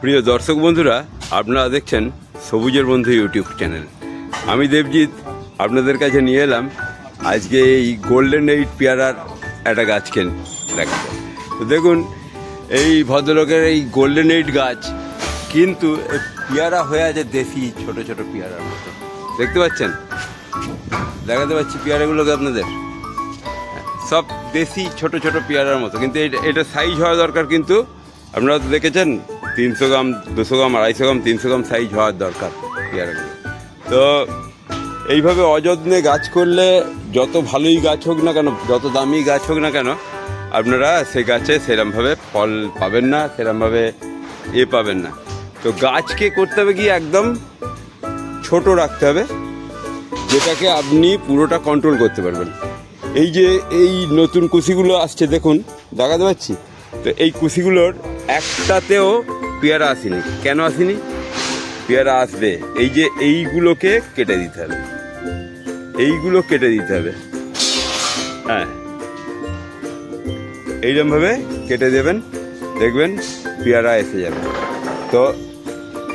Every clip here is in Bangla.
প্রিয় দর্শক বন্ধুরা, আপনারা দেখছেন সবুজের বন্ধু ইউটিউব চ্যানেল। আমি দেবজিৎ আপনাদের কাছে নিয়ে এলাম আজকে এই গোল্ডেন এইট পেয়ারার একটা গাছকে দেখাতে। তো দেখুন, এই ভদ্রলোকের এই গোল্ডেন এইট গাছ কিন্তু পেয়ারা হয়ে আছে দেশি ছোট ছোট পেয়ারার মতো। দেখতে পাচ্ছেন, দেখাতে পাচ্ছি পেয়ারাগুলোকে আপনাদের, সব দেশি ছোট ছোট পেয়ারার মতো। কিন্তু এটা সাইজ হওয়া দরকার, কিন্তু আপনারা তো দেখেছেন 300 গ্রাম, 200 গ্রাম, 250 গ্রাম, 300 গ্রাম সাইজ হওয়ার দরকার পেয়ারাগুলো। তো এইভাবে অযত্নে গাছ করলে যত ভালোই গাছ হোক না কেন, যত দামি গাছ হোক না কেন, আপনারা সে গাছে সেরমভাবে ফল পাবেন না, সেরমভাবে পাবেন না। তো গাছকে করতে হবে কি, একদম ছোট রাখতে হবে, যেটাকে আপনি পুরোটা কন্ট্রোল করতে পারবেন। এই যে এই নতুন কুশিগুলো আসছে দেখুন, দেখাতে পাচ্ছি তো, এই কুশিগুলোর একটাতেও পেয়ারা আসেনি। কেন আসেনি? পেয়ারা আসবে, এই যে এইগুলোকে কেটে দিতে হবে, এইগুলো কেটে দিতে হবে। হ্যাঁ, এইরকমভাবে কেটে দেবেন, দেখবেন পেয়ারা এসে যাবে। তো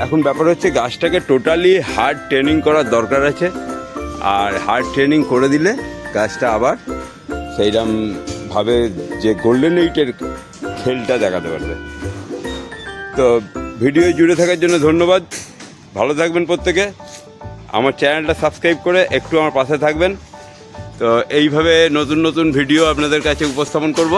এখন ব্যাপার হচ্ছে, গাছটাকে টোটালি হার্ড ট্রেনিং করার দরকার আছে। আর হার্ড ট্রেনিং করে দিলে গাছটা আবার সেইরকমভাবে যে গোল্ডেন এইটের খেলটা দেখাতে পারবে। তো ভিডিও জুড়ে থাকার জন্য ধন্যবাদ। ভালো থাকবেন প্রত্যেকে। আমার চ্যানেলটা সাবস্ক্রাইব করে একটু আমার পাশে থাকবেন। তো এইভাবে নতুন নতুন ভিডিও আপনাদের কাছে উপস্থাপন করব।